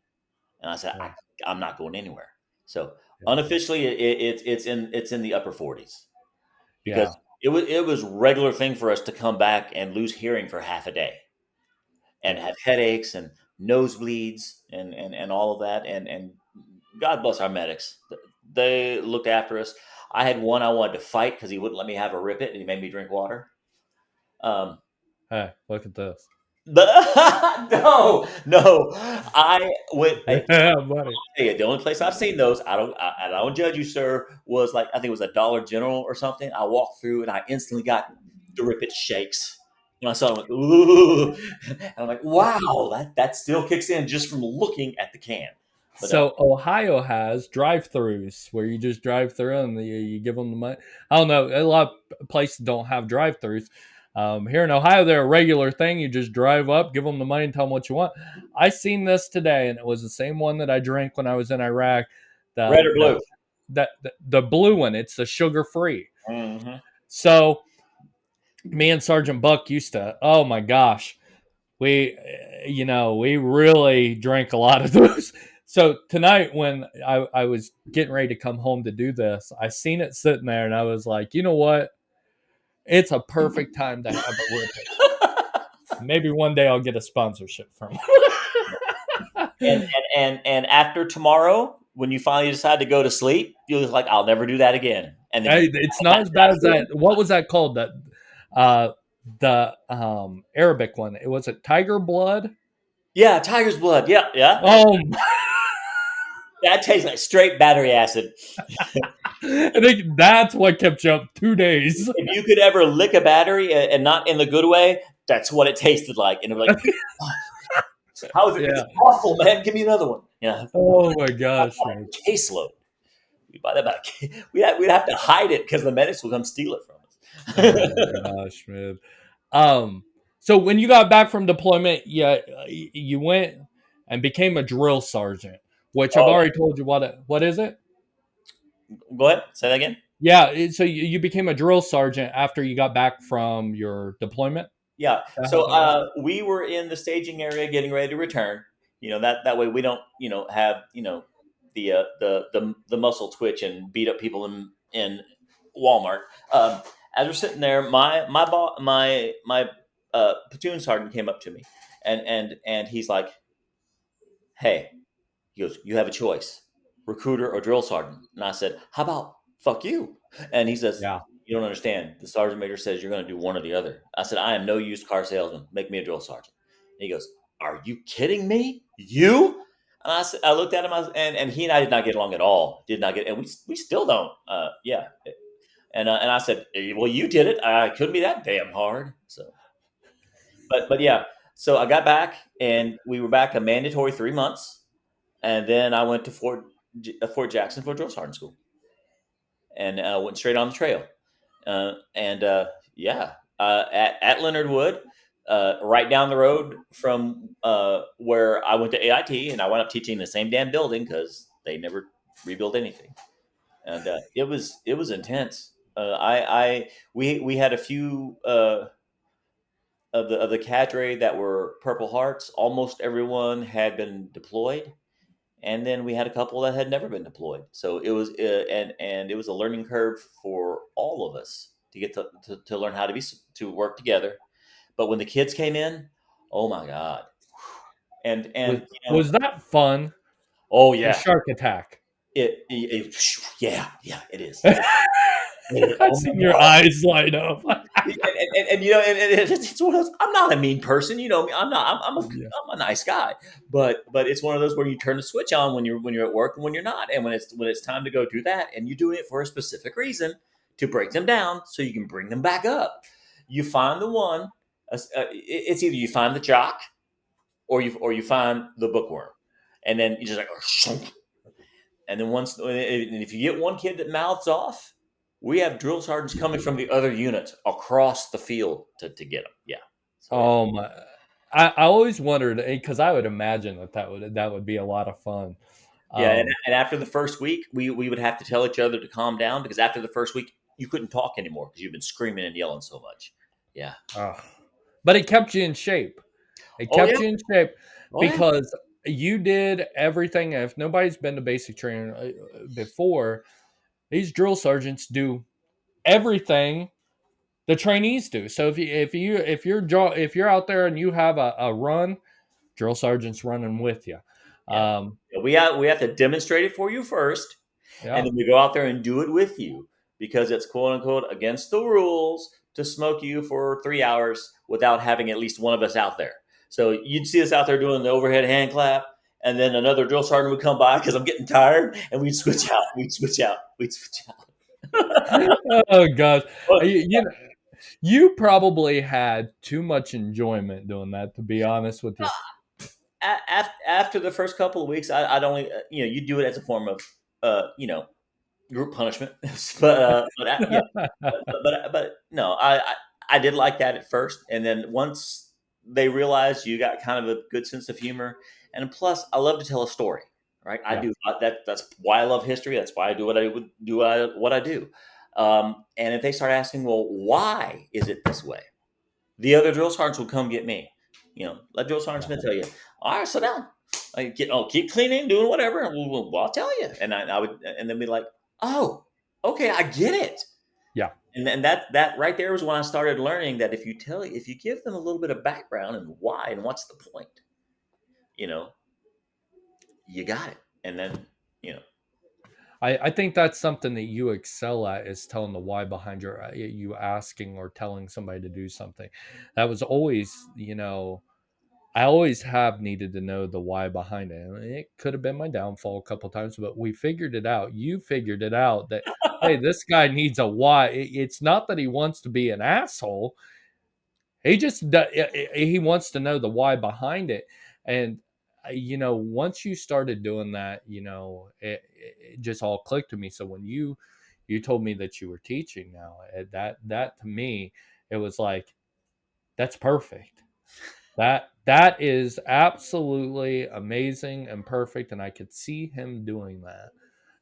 Speaker 2: And I said,
Speaker 1: Yeah.
Speaker 2: I'm not going anywhere. So
Speaker 1: Yeah.
Speaker 2: unofficially, it's in the upper 40s
Speaker 1: Yeah.
Speaker 2: because it was regular thing for us to come back and lose hearing for half a day and
Speaker 1: Yeah.
Speaker 2: have headaches and nosebleeds and all of that. And God bless our medics. They looked after us. I had one I wanted to fight because he wouldn't let me have a rip it and he made me drink water. Um,
Speaker 1: Hey, look at this.
Speaker 2: but no, no, I went.
Speaker 1: Yeah, buddy.
Speaker 2: Hey, the only place I've seen those, I don't judge you, sir, was like I think it was a Dollar General or something. I walked through and I instantly got the rip it shakes. When I saw it, I went, ooh. And I'm like, wow, that still kicks in just from looking at the can. But
Speaker 1: So Ohio has drive-throughs where you just drive through and you give them the money. I don't know. A lot of places don't have drive-throughs. Here in Ohio, they're a regular thing. You just drive up, give them the money, and tell them what you want. I seen this today, and it was the same one that I drank when I was in Iraq.
Speaker 2: red
Speaker 1: The
Speaker 2: or
Speaker 1: the
Speaker 2: blue?
Speaker 1: the blue one. It's the sugar-free.
Speaker 2: Hmm.
Speaker 1: So me and Sergeant Buck used to. Oh my gosh, we we really drank a lot of those. So tonight when I was getting ready to come home to do this, I seen it sitting there and I was like, you know what, it's a perfect time to have a rip it. Maybe one day I'll get a sponsorship from
Speaker 2: And,
Speaker 1: it.
Speaker 2: and after tomorrow, when you finally decide to go to sleep, you'll be like, I'll never do that again. And then you
Speaker 1: Hey, it's not as bad as that. What was that called, that uh the Arabic one? It was it Tiger Blood.
Speaker 2: yeah, tiger's blood. Yeah, yeah.
Speaker 1: Oh,
Speaker 2: That tastes like straight battery acid.
Speaker 1: I think that's what kept you up 2 days.
Speaker 2: If you could ever lick a battery and not in the good way, that's what it tasted like. And it was like, "Oh, how is it? It's
Speaker 1: Yeah.
Speaker 2: awful, man. Give me another one. Yeah,
Speaker 1: Oh my gosh, man.
Speaker 2: caseload. We buy that by we'd have to hide it because the medics will come steal it from
Speaker 1: Oh my
Speaker 2: us.
Speaker 1: gosh, man. Um, so when you got back from deployment, yeah, you went and became a drill sergeant, which I've
Speaker 2: Oh
Speaker 1: already told you what is it?
Speaker 2: yeah, go ahead. Say that again.
Speaker 1: Yeah, so you became a drill sergeant after you got back from your deployment.
Speaker 2: Yeah.
Speaker 1: Is that how
Speaker 2: So
Speaker 1: that was?
Speaker 2: we were in the staging area getting ready to return. That way we don't have the muscle twitch and beat up people in Walmart. Um, as we're sitting there, my platoon sergeant came up to me and he's like, "Hey," he goes, "You have a choice, recruiter or drill sergeant." And I said, "How about fuck you?" And he says,
Speaker 1: Yeah.
Speaker 2: "You don't understand. The sergeant major says you're going to do one or the other." I said, "I am no used car salesman. Make me a drill sergeant." And he goes, "Are you kidding me? You?" And I looked at him, and he and I did not get along at all. Did not get, and we still don't. Yeah. And I said, "Well, you did it. I couldn't be that damn hard." So, but yeah. So I got back, and we were back a mandatory 3 months, and then I went to Fort Jackson for drill sergeant school, and went straight on the trail. And yeah, at Leonard Wood, right down the road from where I went to AIT, and I wound up teaching in the same damn building because they never rebuilt anything, and it was intense. We had a few of the cadre that were Purple Hearts. Almost everyone had been deployed, and then we had a couple that had never been deployed. So it was and it was a learning curve for all of us to get to learn how to work together. But when the kids came in, oh my god.
Speaker 1: Was
Speaker 2: And
Speaker 1: was that fun?
Speaker 2: oh
Speaker 1: The
Speaker 2: yeah,
Speaker 1: shark attack.
Speaker 2: yeah, yeah, it is. It is.
Speaker 1: I've
Speaker 2: Oh my
Speaker 1: seen your
Speaker 2: god.
Speaker 1: eyes light up.
Speaker 2: And it's one of those. I'm not a mean person, me. I'm not.
Speaker 1: Yeah.
Speaker 2: I'm a nice guy, but it's one of those where you turn the switch on when you're at work and when you're not, and when it's time to go do that, and you're doing it for a specific reason to break them down so you can bring them back up. You find the one. It's either you find the jock or you find the bookworm, and then you just like and then if you get one kid that mouths off, we have drill sergeants coming from the other unit across the field to get them. Yeah. So yeah.
Speaker 1: Oh my! I always wondered, because I would imagine that would be a lot of fun.
Speaker 2: Yeah. And,
Speaker 1: Um,
Speaker 2: and after the first week, we would have to tell each other to calm down because after the first week, you couldn't talk anymore because you've been screaming and yelling so much. Yeah.
Speaker 1: ugh. But it kept you in shape. It
Speaker 2: Oh yeah.
Speaker 1: kept you in shape
Speaker 2: Oh yeah.
Speaker 1: because You did everything. If nobody's been to basic training before, these drill sergeants do everything the trainees do. So if you're out there and you have a run, drill sergeant's running with you.
Speaker 2: Yeah.
Speaker 1: Um,
Speaker 2: We have to demonstrate it for you first, and
Speaker 1: yeah,
Speaker 2: then we go out there and do it with you because it's quote unquote against the rules to smoke you for 3 hours without having at least one of us out there. So you'd see us out there doing the overhead hand clap, and then another drill sergeant would come by because I'm getting tired, and we'd switch out. We'd switch out. We'd switch out.
Speaker 1: oh gosh,
Speaker 2: But
Speaker 1: you know, you probably had too much enjoyment doing that. To be honest with you,
Speaker 2: after the first couple of weeks, I'd only you do it as a form of group punishment, yeah, but no, I did like that at first, and then once they realized you got kind of a good sense of humor, and plus I love to tell a story, right? I
Speaker 1: yeah,
Speaker 2: do that's why I love history. That's why I do what I would do. What I do, and if they start asking, well, why is it this way? The other drill sergeants will come get me. Let Drill Sergeant
Speaker 1: yeah,
Speaker 2: Smith tell you. All right, sit down. Keep cleaning, doing whatever. And I'll tell you. And I would, and then be like, oh, okay, I get it.
Speaker 1: yeah.
Speaker 2: And that right there was when I started learning that if you give them a little bit of background and why and what's the point, you know, you got it. And then you know,
Speaker 1: I think that's something that you excel at is telling the why behind you asking or telling somebody to do something. That was always, I always have needed to know the why behind it. And it could have been my downfall a couple times, but we figured it out. You figured it out that hey, this guy needs a why. It's not that he wants to be an asshole. He wants to know the why behind it. And once you started doing that, it just all clicked to me. So when you told me that you were teaching now, that to me, it was like that's perfect. That is absolutely amazing and perfect, and I could see him doing that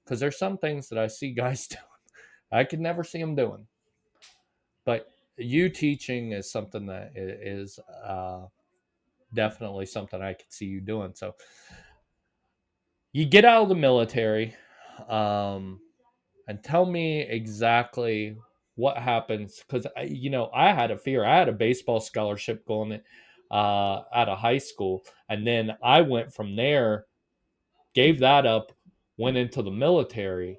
Speaker 1: because there's some things that I see guys doing I could never see him doing, but you teaching is something that is definitely something I could see you doing. So you get out of the military, um, and tell me exactly what happens because I had a fear. I had a baseball scholarship going out of high school, and then I went from there, gave that up, went into the military.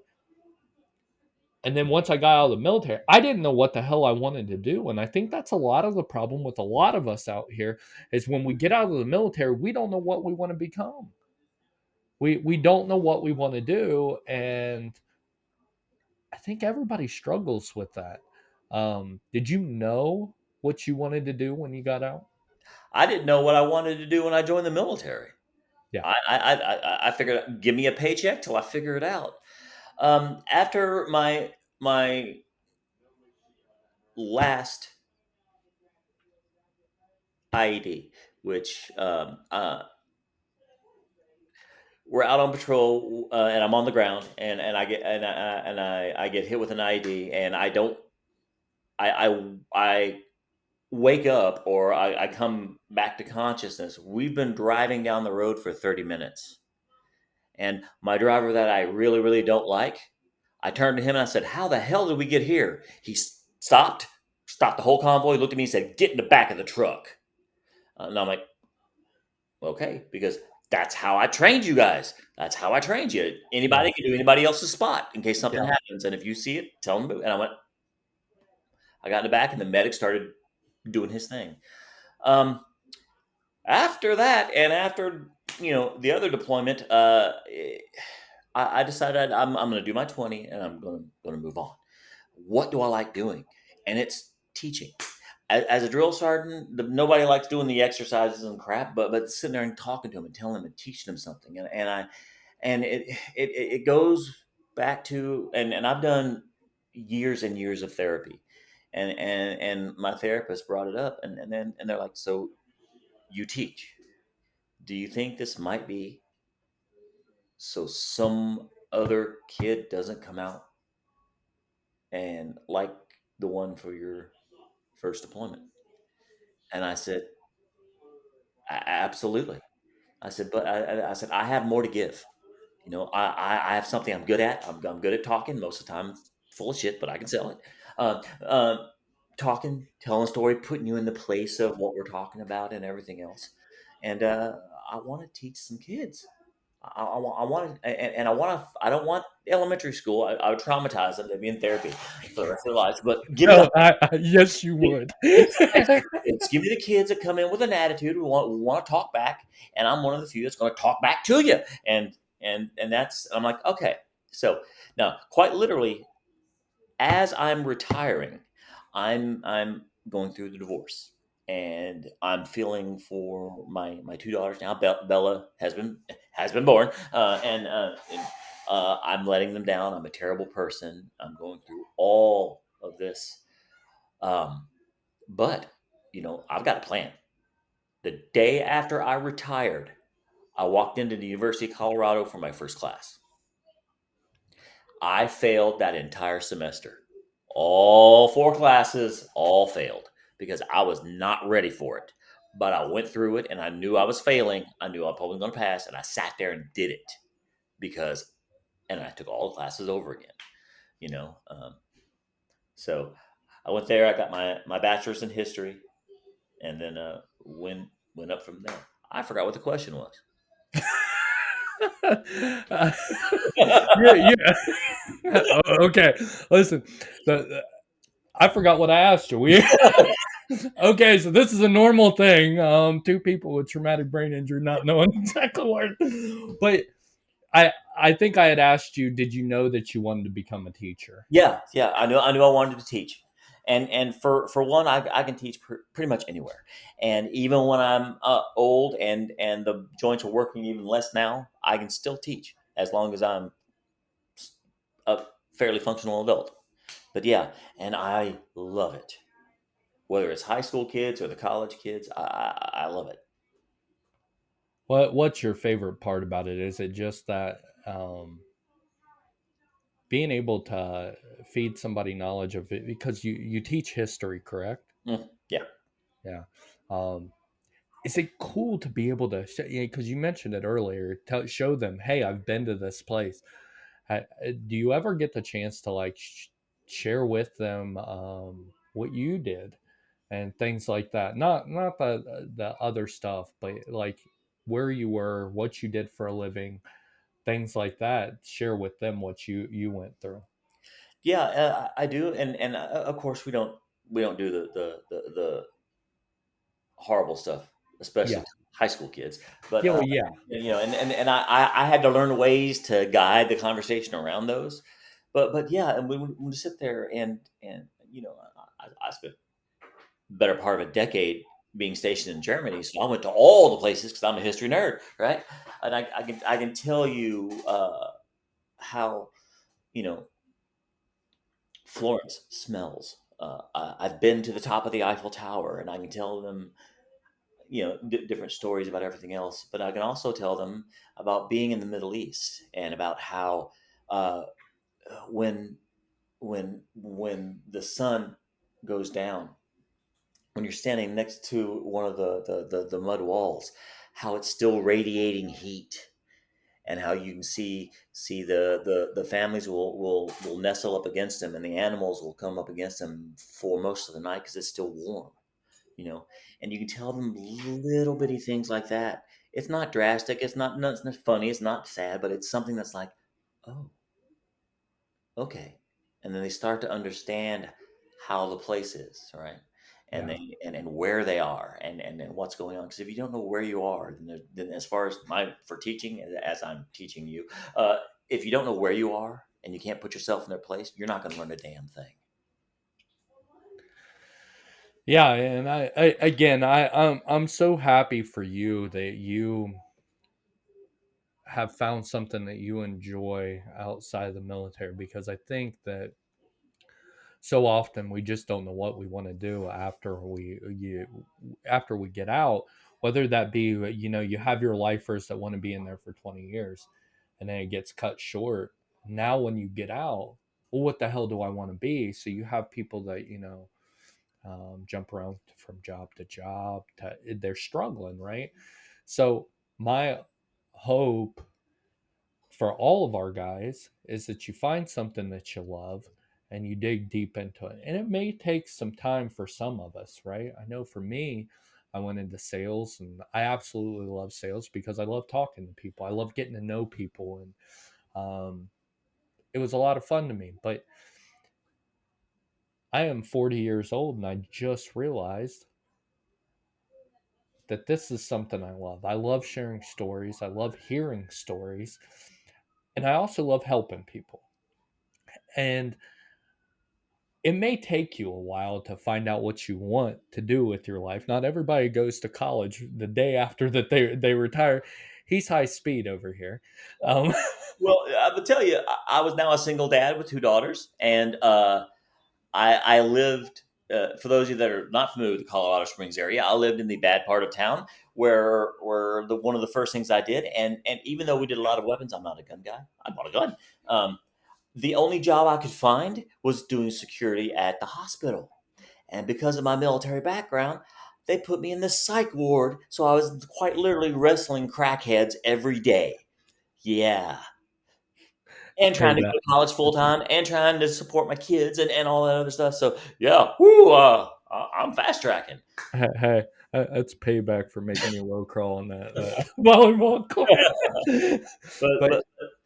Speaker 1: And then once I got out of the military, I didn't know what the hell I wanted to do. And I think that's a lot of the problem with a lot of us out here is when we get out of the military, we don't know what we want to become. We don't know what we want to do, and I think everybody struggles with that. Did you know what you wanted to do when you got out?
Speaker 2: I didn't know what I wanted to do when I joined the military.
Speaker 1: Yeah,
Speaker 2: I figured, give me a paycheck till I figure it out. After my last IED, which we're out on patrol, and I'm on the ground, and I get hit with an IED, and I don't I wake up, or I come back to consciousness. We've been driving down the road for 30 minutes, and my driver that I really really don't like, I turned to him and I said, "How the hell did we get here?" He stopped the whole convoy, looked at me, and said, "Get in the back of the truck." And I'm like, okay, because that's how I trained you guys. That's how I trained you.
Speaker 1: yeah,
Speaker 2: Anybody can do anybody else's spot in case something
Speaker 1: yeah,
Speaker 2: happens. And if you see it, tell them to move. And I got in the back, and the medic started doing his thing. Um, After that, and after the other deployment, I decided I'm going to do my 20, and I'm going to move on. What do I like doing? And it's teaching. As a drill sergeant, nobody likes doing the exercises and crap, but sitting there and talking to them and telling them and teaching them something, and it goes back to, and I've done years and years of therapy, and my therapist brought it up, and they're like, so you teach? Do you think this might be so some other kid doesn't come out and like the one for your first deployment? And I said, Absolutely. I said, but I said, I have more to give. I have something I'm good at. I'm good at talking. Most of the time, full of shit, but I can sell it. Talking, telling a story, putting you in the place of what we're talking about, and everything else. And I want to teach some kids. I want to, and I want to. I don't want elementary school. I would traumatize them. They'd be in therapy for the rest of their lives. But give me the
Speaker 1: No, yes, you would.
Speaker 2: it's, it's give me the kids that come in with an attitude who want to talk back, and I'm one of the few that's going to talk back to you. And that's I'm like, okay. So now, quite literally, as I'm retiring, I'm going through the divorce, and I'm feeling for my two daughters now. Bella has been born, and I'm letting them down. I'm a terrible person. I'm going through all of this, but I've got a plan. The day after I retired, I walked into the University of Colorado for my first class. I failed that entire semester. All four classes, all failed because I was not ready for it. But I went through it and I knew I was failing. I knew I was probably going to pass, and I sat there and did it because, and I took all the classes over again. You know, um, so I went there. I got my bachelor's in history, and then went up from there. I forgot what the question was.
Speaker 1: Uh, yeah, yeah. Okay, listen. I forgot what I asked you. We okay, so this is a normal thing. Two people with traumatic brain injury not knowing exactly where. But I think I had asked you, did you know that you wanted to become a teacher?
Speaker 2: Yeah, yeah, I knew I wanted to teach, and for one, I can teach pretty much anywhere, and even when I'm old and the joints are working even less now, I can still teach as long as I'm a fairly functional adult. But yeah, and I love it, whether it's high school kids or the college kids, I love it.
Speaker 1: What's your favorite part about it? Is it just that being able to feed somebody knowledge of it because you teach history, correct?
Speaker 2: Yeah,
Speaker 1: Yeah. Um, is it cool to be able to because you mentioned it earlier, show them, hey, I've been to this place. Do you ever get the chance to like share with them what you did and things like that? Not the other stuff, but like where you were, what you did for a living, things like that. Share with them what you went through.
Speaker 2: yeah, I do, and of course we don't do the horrible stuff, especially
Speaker 1: Yeah.
Speaker 2: to high school kids. But
Speaker 1: Yeah. Well, yeah.
Speaker 2: and I had to learn ways to guide the conversation around those. But yeah, and we sit there and I spent the better part of a decade being stationed in Germany, so I went to all the places because I'm a history nerd, right? And I can tell you how you know Florence smells. I've been to the top of the Eiffel Tower, and I can tell them different stories about everything else, but I can also tell them about being in the Middle East and about how uh, when when the sun goes down, when you're standing next to one of the mud walls, how it's still radiating heat, and how you can see the families will nestle up against them, and the animals will come up against them for most of the night because it's still warm, you know, and you can tell them little bitty things like that. It's not drastic. It's not funny. It's not sad, but it's something that's like, oh, okay, and then they start to understand how the place is, right? And
Speaker 1: Yeah.
Speaker 2: and where they are and what's going on. Because if you don't know where you are, then as far as my for teaching, as I'm teaching you, uh, if you don't know where you are and you can't put yourself in their place, you're not going to learn a damn thing.
Speaker 1: Yeah, and I again, I'm so happy for you that you have found something that you enjoy outside of the military because I think that so often we just don't know what we want to do after we get out, whether that be you have your lifers that want to be in there for 20 years and then it gets cut short. Now when you get out, well, what the hell do I want to be? So you have people that jump around from job to job they're struggling, right? So my hope for all of our guys is that you find something that you love and you dig deep into it. And it may take some time for some of us, right? I know for me, I went into sales and I absolutely love sales because I love talking to people. I love getting to know people. And it was a lot of fun to me. But I am 40 years old and I just realized that this is something I love. I love sharing stories, I love hearing stories, and I also love helping people. And it may take you a while to find out what you want to do with your life. Not everybody goes to college the day after that they retire. He's high speed over here. Um,
Speaker 2: Well, I will tell you, I was now a single dad with two daughters, and I lived. For those of you that are not familiar with the Colorado Springs area, I lived in the bad part of town where the one of the first things I did, and even though we did a lot of weapons, I'm not a gun guy. I bought a gun. The only job I could find was doing security at the hospital, and because of my military background, they put me in the psych ward. So I was quite literally wrestling crackheads every day. Yeah, and trying to go
Speaker 1: payback.
Speaker 2: to college full time and trying to support my kids and all that other stuff. So yeah, whoo, I'm fast tracking.
Speaker 1: Hey, that's payback for making me low crawl on that volleyball court.
Speaker 2: but
Speaker 1: But
Speaker 2: but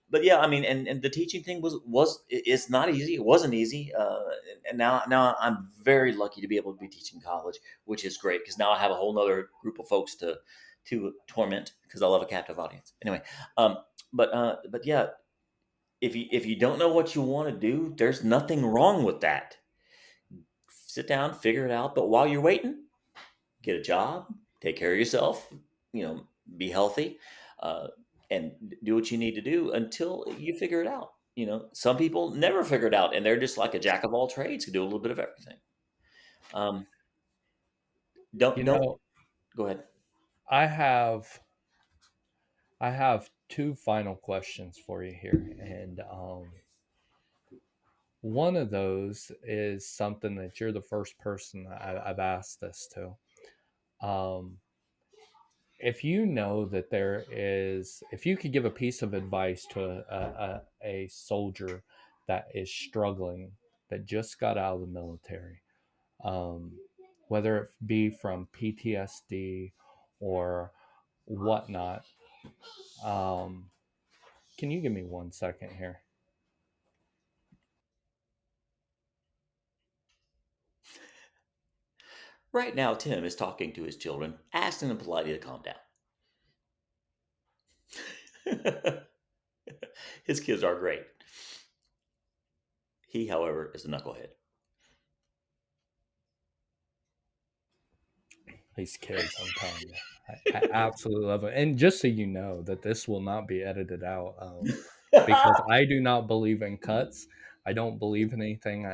Speaker 2: but yeah, I mean, and the teaching thing it's not easy. It wasn't easy, and now I'm very lucky to be able to be teaching college, which is great because now I have a whole nother group of folks to torment because I love a captive audience. Anyway, um, but yeah, if you don't know what you want to do, there's nothing wrong with that. Sit down, figure it out. But while you're waiting, get a job, take care of yourself, be healthy, uh, and do what you need to do until you figure it out. Some people never figure it out, and they're just like a jack of all trades, can do a little bit of everything. Um, don't
Speaker 1: you know,
Speaker 2: go ahead.
Speaker 1: I have I have two final questions for you here, and one of those is something that you're the first person that I've asked this to. Um, if you know that if you could give a piece of advice to a soldier that is struggling, that just got out of the military, um, whether it be from PTSD or whatnot, um, can you give me 1 second here?
Speaker 2: Right now, Tim is talking to his children, asking them politely to calm down. His kids are great. He, however, is a knucklehead.
Speaker 1: These kids, I'm telling you, I absolutely love it. And just so you know, that this will not be edited out, because I do not believe in cuts. I don't believe in anything.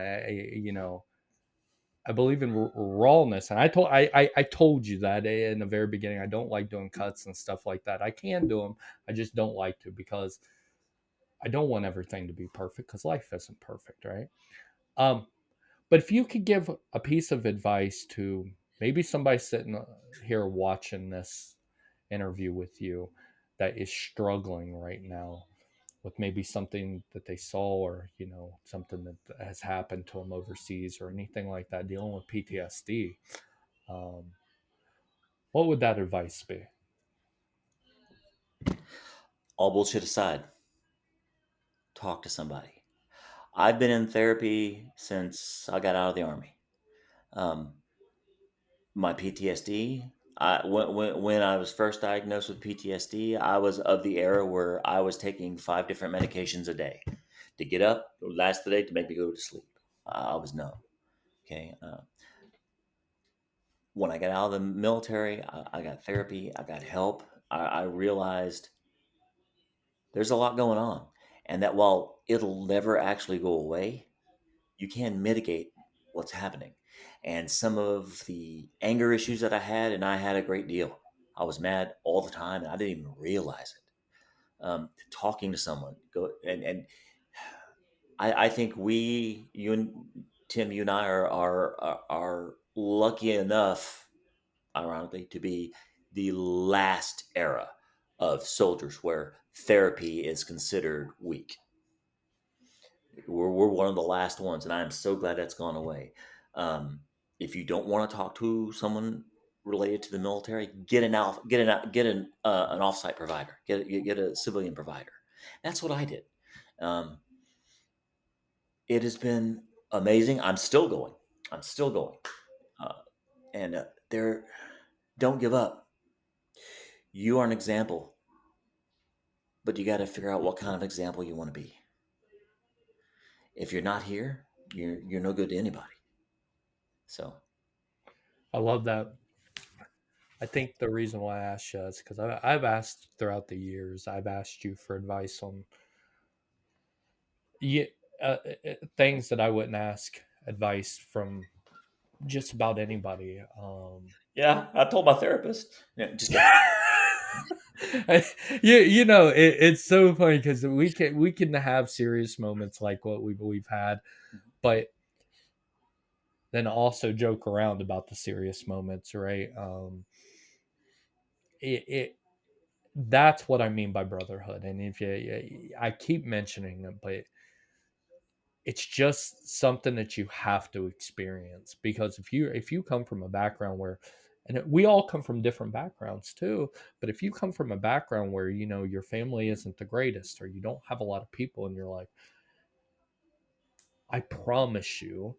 Speaker 1: I believe in rawness, and I told you that in the very beginning. I don't like doing cuts and stuff like that. I can do them, I just don't like to because I don't want everything to be perfect because life isn't perfect, right? Um, but if you could give a piece of advice to maybe somebody sitting here watching this interview with you that is struggling right now with maybe something that they saw, or something that has happened to them overseas or anything like that, dealing with PTSD, um, what would that advice be?
Speaker 2: All bullshit aside, talk to somebody. I've been in therapy since I got out of the army. Um, my PTSD. When I was first diagnosed with PTSD, I was of the era where I was taking 5 different medications a day to get up, to last the day, to make me go to sleep. I was numb. Okay. When I got out of the military, I got therapy. I got help. I realized there's a lot going on, and that while it'll never actually go away, you can mitigate what's happening. And some of the anger issues that I had, and I had a great deal. I was mad all the time, and I didn't even realize it. Talking to someone, and I think you and Tim, you and I are lucky enough, ironically, to be the last era of soldiers where therapy is considered weak. We're one of the last ones, and I am so glad that's gone away. Um, if you don't want to talk to someone related to the military, get an offsite provider, get a civilian provider. That's what I did. Um, it has been amazing. I'm still going. I'm still going, uh, and there. Don't give up. You are an example, but you got to figure out what kind of example you want to be. If you're not here, you're no good to anybody. So
Speaker 1: I love that. I think the reason why I asked you is because I've asked throughout the years, I've asked you for advice on yeah, things that I wouldn't ask advice from just about anybody.
Speaker 2: yeah, I told my therapist. Yeah, just kidding.
Speaker 1: You know, it's so funny because we can have serious moments like what we've had, but then also joke around about the serious moments, right? It That's what I mean by brotherhood, and if I keep mentioning it, but it's just something that you have to experience because if you come from a background where we all come from different backgrounds too, but if you come from a background where your family isn't the greatest or you don't have a lot of people in your life, I promise you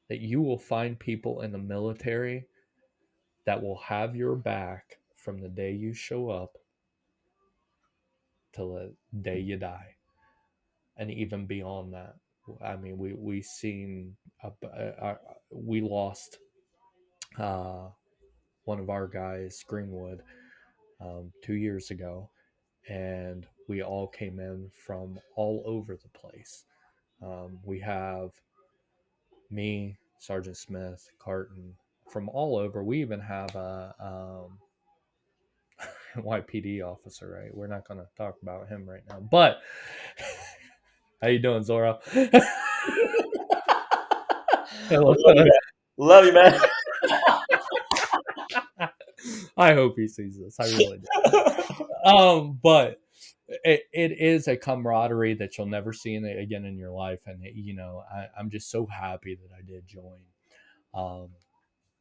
Speaker 1: that you will find people in the military that will have your back from the day you show up till the day you die, and even beyond that. I mean, we seen we lost uh, one of our guys, Greenwood, 2 years ago, and we all came in from all over the place. We have me, Sergeant Smith, Carton, from all over. We even have a YPD officer. Right, we're not going to talk about him right now, but how you doing, Zoro?
Speaker 2: Love you, man. Love you, man.
Speaker 1: I hope he sees this. I really do. But it is a camaraderie that you'll never see again in your life, and I'm just so happy that I did join. Um,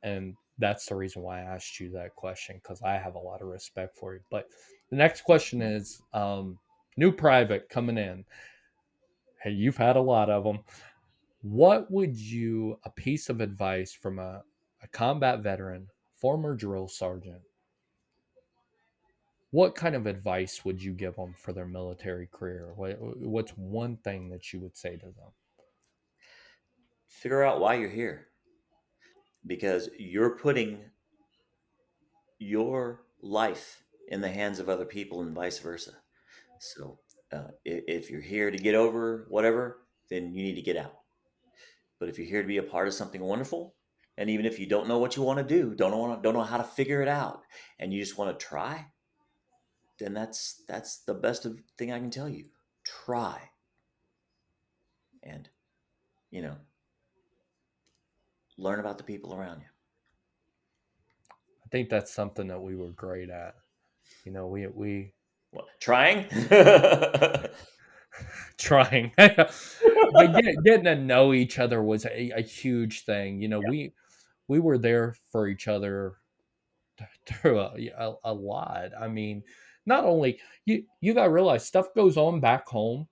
Speaker 1: and that's the reason why I asked you that question because I have a lot of respect for you. But the next question is, new private coming in. Hey, you've had a lot of them. What would a piece of advice from a combat veteran, former drill sergeant, what kind of advice would you give them for their military career? What's one thing that you would say to them?
Speaker 2: Figure out why you're here because you're putting your life in the hands of other people and vice versa. So if you're here to get over whatever, then you need to get out. But if you're here to be a part of something wonderful, and even if you don't know what you want to do, don't know how to figure it out, and you just want to try, then that's the best thing I can tell you. Try and you know learn about the people around you.
Speaker 1: I think that's something that we were great at. We
Speaker 2: What, trying?
Speaker 1: trying, but getting to know each other was a huge thing. We were there for each other through a lot. I mean, not only you got to realize stuff goes on back home.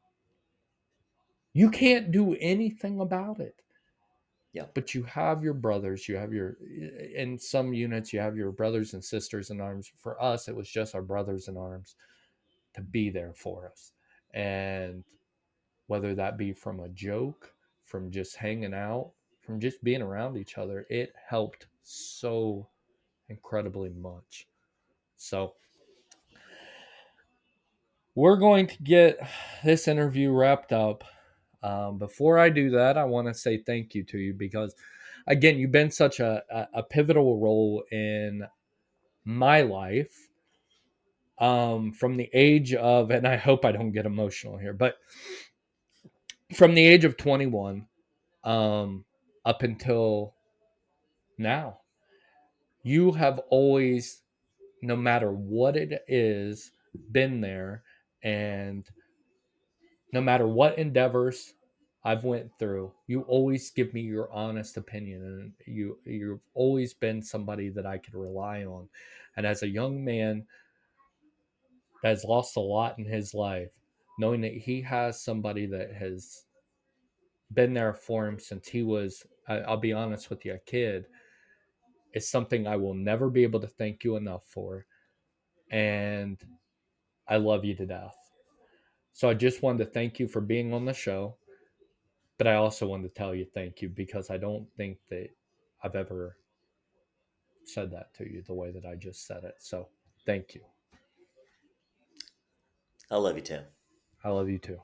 Speaker 1: You can't do anything about it.
Speaker 2: Yeah.
Speaker 1: But you have your brothers, you have your in some units you have your brothers and sisters in arms. For us it was just our brothers in arms to be there for us, and whether that be from a joke, from just hanging out, from just being around each other, it helped so incredibly much. So we're going to get this interview wrapped up. Before I do that, I want to say thank you to you because, again, you've been such a pivotal role in my life, from the age of, and I hope I don't get emotional here, but from the age of 21 up until now. You have always no matter what it is, been there, and no matter what endeavors I've went through, you always give me your honest opinion, and you've always been somebody that I could rely on. And as a young man that has lost a lot in his life, knowing that he has somebody that has been there for him since he was, I'll be honest with you, a kid, is something I will never be able to thank you enough for. And I love you to death. So I just wanted to thank you for being on the show, but I also wanted to tell you thank you because I don't think that I've ever said that to you the way that I just said it. So thank you.
Speaker 2: I love you, Tim.
Speaker 1: I love you too.